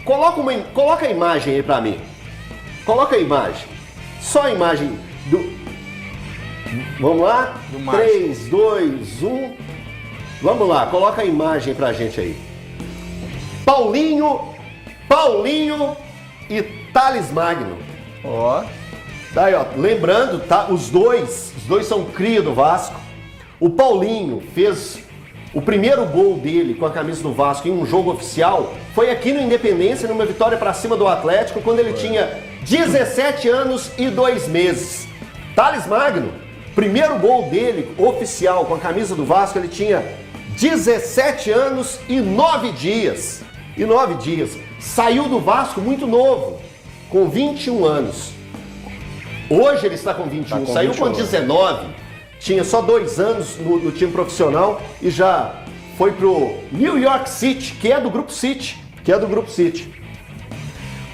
Coloca a imagem aí pra mim. Coloca a imagem. Só a imagem do... Vamos lá? 3, 2, 1. Vamos lá, coloca a imagem pra gente aí. Paulinho e Thales Magno. Ó. Tá aí, ó. Lembrando, tá? Os dois são cria do Vasco. O Paulinho fez o primeiro gol dele com a camisa do Vasco em um jogo oficial. Foi aqui no Independência, numa vitória pra cima do Atlético, quando ele tinha 17 anos e 2 meses. Thales Magno, primeiro gol dele oficial com a camisa do Vasco, ele tinha 17 anos e 9 dias. Saiu do Vasco muito novo, com 21 anos. Hoje ele está com 21, saiu com 19, tinha só 2 anos no time profissional e já foi pro New York City, que é do Grupo City.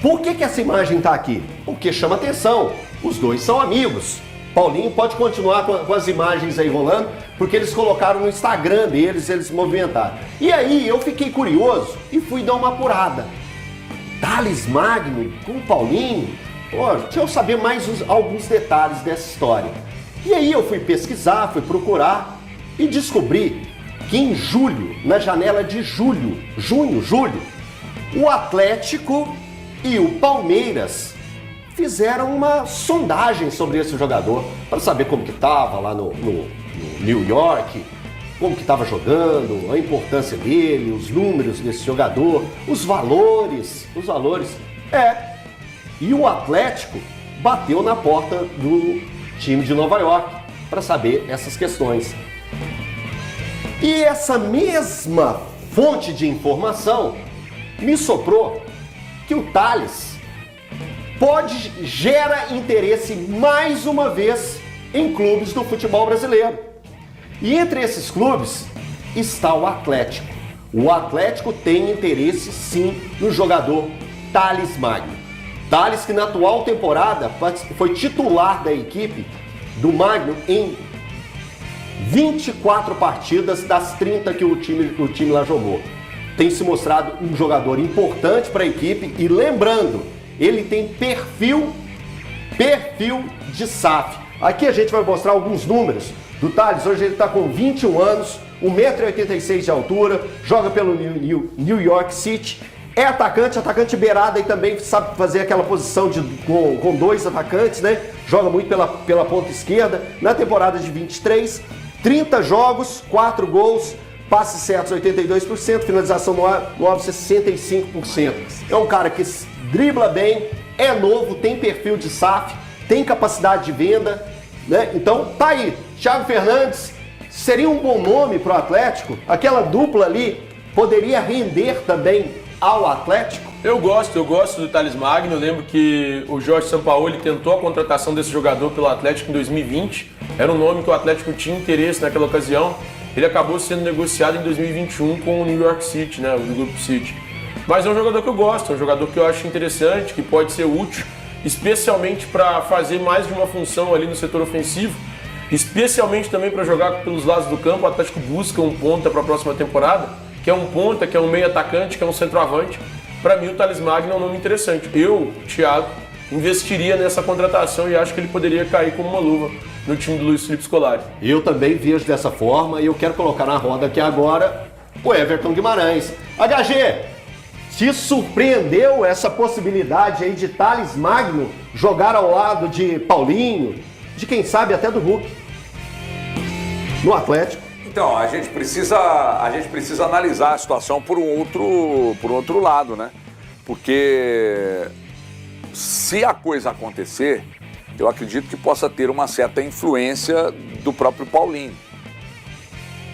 Por que essa imagem está aqui? Porque chama atenção, os dois são amigos. Paulinho pode continuar com as imagens aí rolando, porque eles colocaram no Instagram deles, eles movimentaram. E aí eu fiquei curioso e fui dar uma apurada. Thales Magno com o Paulinho, deixa eu saber mais alguns detalhes dessa história. E aí eu fui pesquisar, fui procurar e descobri que em julho, na janela de julho, o Atlético e o Palmeiras fizeram uma sondagem sobre esse jogador para saber como que estava lá no New York, como que estava jogando, a importância dele, os números desse jogador, os valores. E o Atlético bateu na porta do time de Nova York para saber essas questões. E essa mesma fonte de me soprou que o Thales gera interesse mais uma vez em clubes do futebol brasileiro. E entre esses clubes está o Atlético. O Atlético tem interesse sim no jogador Thales Magno. Thales, que na atual temporada foi titular da equipe do Magno em 24 partidas das 30 que o time lá jogou. Tem se mostrado um jogador importante para a equipe e lembrando, ele tem perfil de SAF. Aqui a gente vai mostrar alguns números do Thales. Hoje ele está com 21 anos, 1,86 m de altura, joga pelo New York City. É atacante beirada e também sabe fazer aquela posição com 2 atacantes, né? Joga muito pela ponta esquerda. Na temporada de 23, 30 jogos, 4 gols, passes certos 82%, finalização no alvo 65%. É um cara que dribla bem, é novo, tem perfil de SAF, tem capacidade de venda, né? Então tá aí, Thiago Fernandes seria um bom nome para o Atlético. Aquela dupla ali poderia render também ao Atlético? Eu gosto do Thales Magno. Eu lembro que o Jorge Sampaoli tentou a contratação desse jogador pelo Atlético em 2020. Era um nome que o Atlético tinha interesse naquela ocasião. Ele acabou sendo negociado em 2021 com o New York City, né, o Grupo City. Mas é um jogador que eu gosto, é um jogador que eu acho interessante, que pode ser útil, especialmente para fazer mais de uma função ali no setor ofensivo, especialmente também para jogar pelos lados do campo. O Atlético busca um ponta para a próxima temporada, que é um ponta, que é um meio atacante, que é um centroavante. Para mim o Thales Magno é um nome interessante. Eu, Thiago, investiria nessa contratação e acho que ele poderia cair como uma luva no time do Luiz Felipe Scolari. Eu também vejo dessa forma e eu quero colocar na roda aqui agora o Everton Guimarães. HG, te surpreendeu essa possibilidade aí de Thales Magno jogar ao lado de Paulinho, de quem sabe até do Hulk, no Atlético? Então, a gente precisa analisar a situação por um outro lado, né? Porque se a coisa acontecer, eu acredito que possa ter uma certa influência do próprio Paulinho.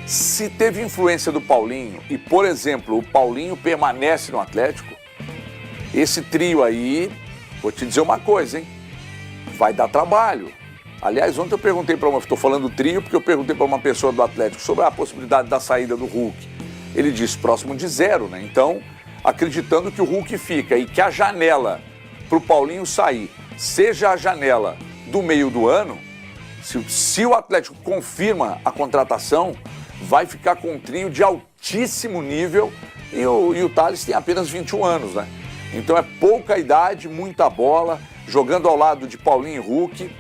Se teve influência do Paulinho e, por exemplo, o Paulinho permanece no Atlético, esse trio aí, vou te dizer uma coisa, hein? Vai dar trabalho. Aliás, ontem eu perguntei estou falando trio porque eu perguntei para uma pessoa do Atlético sobre a possibilidade da saída do Hulk. Ele disse próximo de 0, né? Então, acreditando que o Hulk fica e que a janela para o Paulinho sair seja a janela do meio do ano, se o Atlético confirma a contratação, vai ficar com um trio de altíssimo nível e o Thales tem apenas 21 anos, né? Então é pouca idade, muita bola, jogando ao lado de Paulinho e Hulk,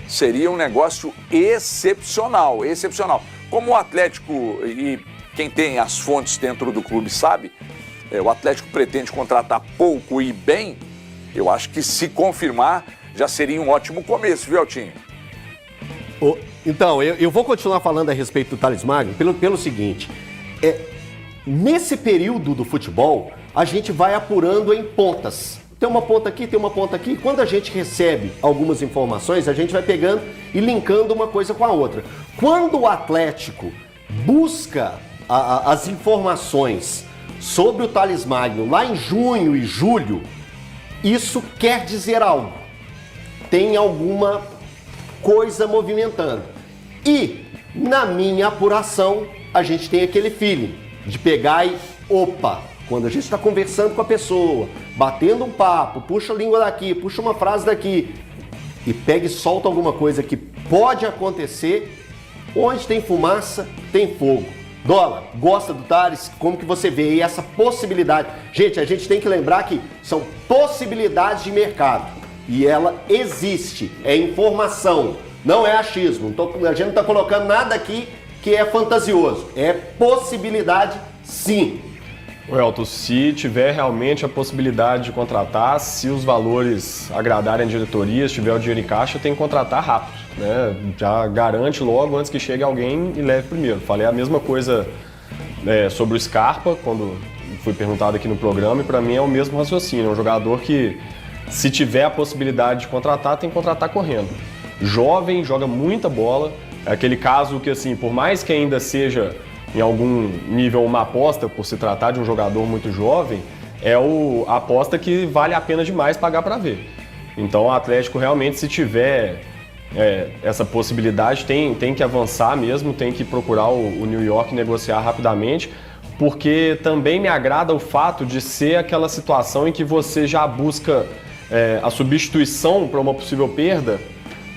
seria um negócio excepcional, excepcional. Como o Atlético, e quem tem as fontes dentro do clube sabe, o Atlético pretende contratar pouco e bem, eu acho que se confirmar já seria um ótimo começo, viu, Altinho? Então, eu vou continuar falando a respeito do Thales Magno pelo seguinte, nesse período do futebol, a gente vai apurando em pontas. Tem uma ponta aqui, tem uma ponta aqui. Quando a gente recebe algumas informações, a gente vai pegando e linkando uma coisa com a outra. Quando o Atlético busca as informações sobre o Thales Magno lá em junho e julho, isso quer dizer algo. Tem alguma coisa movimentando. E, na minha apuração, a gente tem aquele feeling de pegar e, opa, quando a gente está conversando com a pessoa, batendo um papo, puxa a língua daqui, puxa uma frase daqui, e pega e solta alguma coisa que pode acontecer, onde tem fumaça, tem fogo. Dólar, gosta do Thales? Como que você vê aí essa possibilidade? Gente, a gente tem que lembrar que são possibilidades de mercado. E ela existe, é informação, não é achismo. A gente não está colocando nada aqui que é fantasioso. É possibilidade, sim. Elton, se tiver realmente a possibilidade de contratar, se os valores agradarem a diretoria, se tiver o dinheiro em caixa, tem que contratar rápido, né? Já garante logo antes que chegue alguém e leve primeiro. Falei a mesma coisa sobre o Scarpa, quando fui perguntado aqui no programa, e para mim é o mesmo raciocínio. É um jogador que, se tiver a possibilidade de contratar, tem que contratar correndo. Jovem, joga muita bola. É aquele caso que, assim, por mais que ainda seja em algum nível uma aposta, por se tratar de um jogador muito jovem, a aposta que vale a pena demais pagar para ver. Então o Atlético realmente, se tiver essa possibilidade, tem que avançar mesmo, tem que procurar o New York negociar rapidamente, porque também me agrada o fato de ser aquela situação em que você já busca a substituição para uma possível perda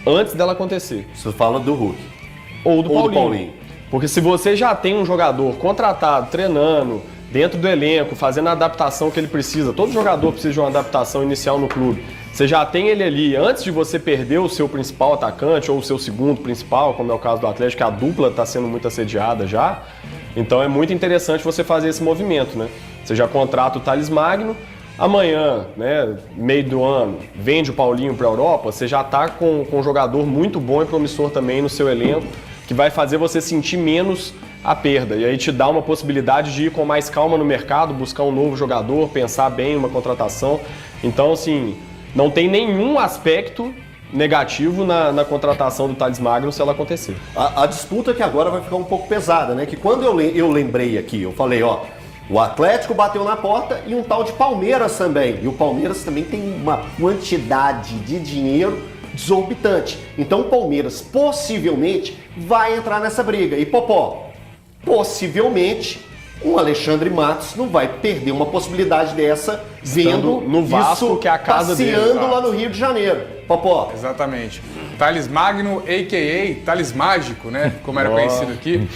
antes dela acontecer. Você fala do Hulk. Ou do Paulinho. Porque se você já tem um jogador contratado, treinando, dentro do elenco, fazendo a adaptação que ele precisa, todo jogador precisa de uma adaptação inicial no clube, você já tem ele ali, antes de você perder o seu principal atacante ou o seu segundo principal, como é o caso do Atlético, que a dupla está sendo muito assediada já, então é muito interessante você fazer esse movimento, né? Você já contrata o Thales Magno, amanhã, né, meio do ano, vende o Paulinho para a Europa, você já está com um jogador muito bom e promissor também no seu elenco, que vai fazer você sentir menos a perda. E aí te dá uma possibilidade de ir com mais calma no mercado, buscar um novo jogador, pensar bem uma contratação. Então, assim, não tem nenhum aspecto negativo na contratação do Thales Magno se ela acontecer. A disputa que agora vai ficar um pouco pesada, né? Que quando eu lembrei aqui, eu falei, ó, o Atlético bateu na porta e um tal de Palmeiras também. E o Palmeiras também tem uma quantidade de dinheiro exorbitante. Então o Palmeiras possivelmente vai entrar nessa briga. E Popó, possivelmente o Alexandre Matos não vai perder uma possibilidade dessa vendo no Vasco, isso que é a casa dele, passeando lá no Rio de Janeiro. Popó. Exatamente. Thales Magno, a.k.a. Thales Mágico, né? Como era conhecido aqui.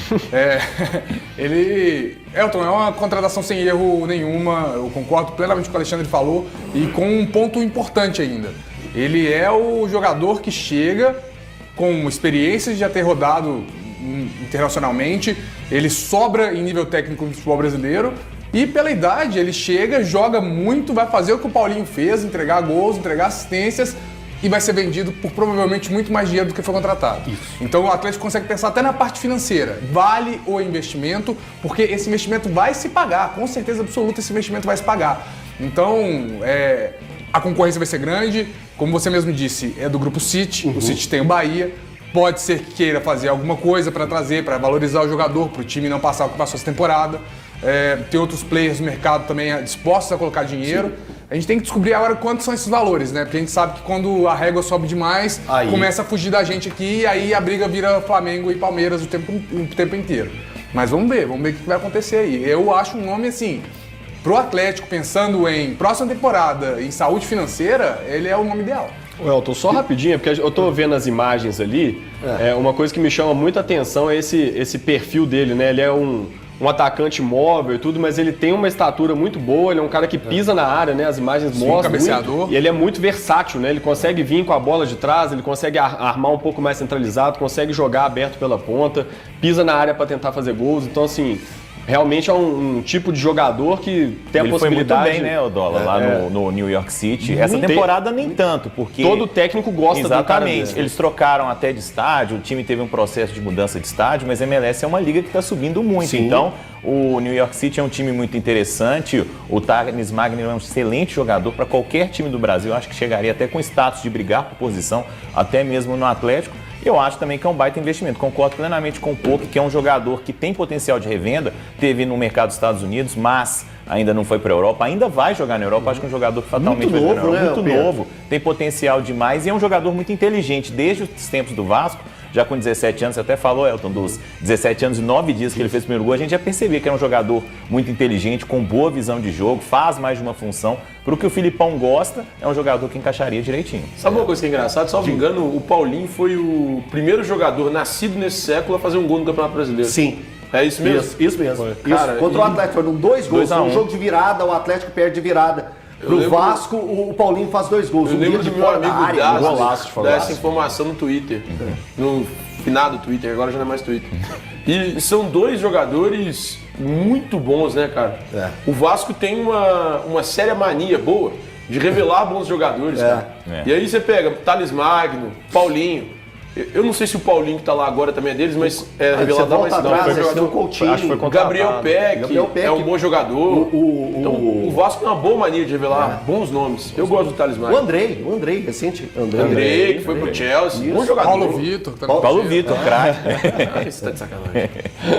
Elton, é uma contratação sem erro nenhuma. Eu concordo plenamente com o que o Alexandre falou. E com um ponto importante ainda. Ele é o jogador que chega com experiência de já ter rodado internacionalmente. Ele sobra em nível técnico do futebol brasileiro. E pela idade, ele chega, joga muito, vai fazer o que o Paulinho fez, entregar gols, entregar assistências, e vai ser vendido por provavelmente muito mais dinheiro do que foi contratado. Isso. Então o Atlético consegue pensar até na parte financeira. Vale o investimento, porque esse investimento vai se pagar. Com certeza absoluta esse investimento vai se pagar. Então a concorrência vai ser grande. Como você mesmo disse, é do Grupo City. O City tem o Bahia. Pode ser que queira fazer alguma coisa para trazer, para valorizar o jogador, para o time não passar o que passou essa temporada. Tem outros players no mercado também dispostos a colocar dinheiro. Sim. A gente tem que descobrir agora quantos são esses valores, né? Porque a gente sabe que quando a régua sobe demais, começa a fugir da gente aqui e aí a briga vira Flamengo e Palmeiras o tempo inteiro. Mas vamos ver o que vai acontecer aí. Eu acho um nome assim, pro Atlético, pensando em próxima temporada, em saúde financeira, ele é o nome ideal. Elton, só rapidinho, porque eu tô vendo as imagens ali, uma coisa que me chama muita atenção é esse perfil dele, né? Ele é um um atacante móvel e tudo, mas ele tem uma estatura muito boa, ele é um cara que pisa na área, né? As imagens mostram cabeceador. muito, e ele é muito versátil, né? Ele consegue vir com a bola de trás, ele consegue armar um pouco mais centralizado, consegue jogar aberto pela ponta, pisa na área para tentar fazer gols. Então, assim, realmente é um tipo de jogador que tem a Ele possibilidade... foi muito bem, né, Odola, lá no New York City. Essa temporada nem tanto, porque... Todo técnico gosta do cara Exatamente. dele. Eles trocaram até de estádio, o time teve um processo de mudança de estádio, mas a MLS é uma liga que está subindo muito. Sim. Então, o New York City é um time muito interessante. O Thales Magno é um excelente jogador para qualquer time do Brasil. Eu acho que chegaria até com status de brigar por posição, até mesmo no Atlético. Eu acho também que é um baita investimento. Concordo plenamente com o Poc, que é um jogador que tem potencial de revenda, teve no mercado dos Estados Unidos, mas ainda não foi para a Europa, ainda vai jogar na Europa. Acho que é um jogador que fatalmente vai jogar na Europa. Muito novo, tem potencial demais e é um jogador muito inteligente. Desde os tempos do Vasco, já com 17 anos, você até falou, Elton, dos 17 anos e 9 dias que ele fez o primeiro gol, a gente já percebia que era um jogador muito inteligente, com boa visão de jogo, faz mais de uma função. Pro que o Filipão gosta, é um jogador que encaixaria direitinho. Sabe uma coisa que é engraçada? Salvo engano, o Paulinho foi o primeiro jogador nascido nesse século a fazer um gol no Campeonato Brasileiro. Sim. É isso mesmo? Isso mesmo. Isso. Cara, Contra o Atlético, foram 2 gols. 2 a 1. Um jogo de virada, o Atlético perde de virada. Pro lembro- Vasco, o Paulinho faz 2 gols. Eu Um lembro dia do de meu fora da amigo área. Daz golaço de dar essa informação no Twitter. No finado Twitter, agora já não é mais Twitter. E são 2 jogadores muito bons, né, cara? É. O Vasco tem uma séria mania boa de revelar bons jogadores, cara. É. E aí você pega Thales Magno, Paulinho. Eu não sei se o Paulinho que tá lá agora também é deles, mas é Aí revelado você mais volta não. atrás, Foi esse tem o jogador. Coutinho. Acho que foi O Gabriel Gabriel Peck Peck. é um bom jogador. Então, O o Vasco tem uma boa mania de revelar bons nomes. Eu gosto do Thales Magno. O Andrei, recente. Andrei, que foi pro Chelsea. Bom jogador. Paulo Vitor também. Paulo Vitor, craque. Ah, você tá de sacanagem.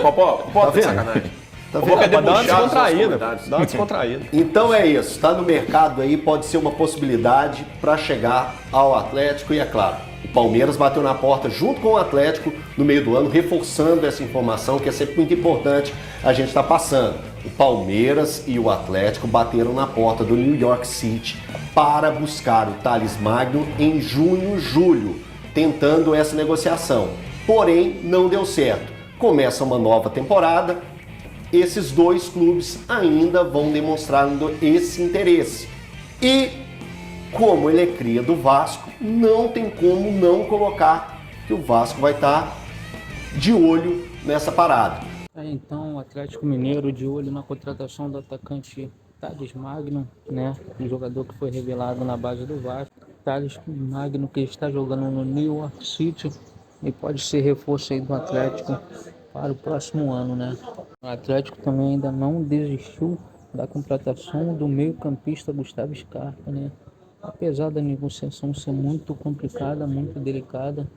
Popó, tá de vendo? sacanagem. Tá Popó quer vendo? Dá uma debochar dos nossos descontraída. comentários. Dá uma descontraída. Então é isso, está no mercado aí, pode ser uma possibilidade para chegar ao Atlético e é claro, o Palmeiras bateu na porta junto com o Atlético no meio do ano, reforçando essa informação que é sempre muito importante a gente estar passando. O Palmeiras e o Atlético bateram na porta do New York City para buscar o Thales Magno em junho, julho, tentando essa negociação. Porém, não deu certo. Começa uma nova temporada, esses 2 clubes ainda vão demonstrando esse interesse. E, como ele é cria do Vasco, não tem como não colocar que o Vasco vai estar de olho nessa parada. Então, o Atlético Mineiro de olho na contratação do atacante Thales Magno, né? Um jogador que foi revelado na base do Vasco. Thales Magno, que está jogando no New York City e pode ser reforço aí do Atlético para o próximo ano, né? O Atlético também ainda não desistiu da contratação do meio-campista Gustavo Scarpa, né? Apesar da negociação ser muito complicada, muito delicada,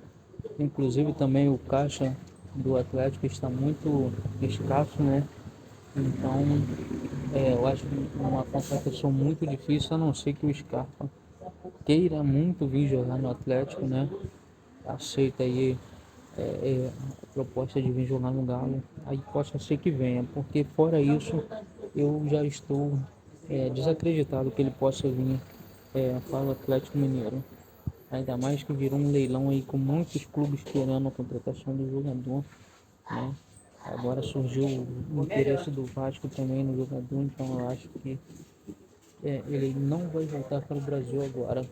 inclusive também o caixa do Atlético está muito escasso, né? Então, eu acho uma contratação muito difícil, a não ser que o Scarpa queira muito vir jogar no Atlético, né? Aceita aí a proposta de vir jogar no Galo, aí possa ser que venha, porque fora isso, eu já estou desacreditado que ele possa vir para o Atlético Mineiro. Ainda mais que virou um leilão aí com muitos clubes querendo a contratação do jogador, né? Agora surgiu o interesse do Vasco também no jogador, então eu acho que ele não vai voltar para o Brasil agora.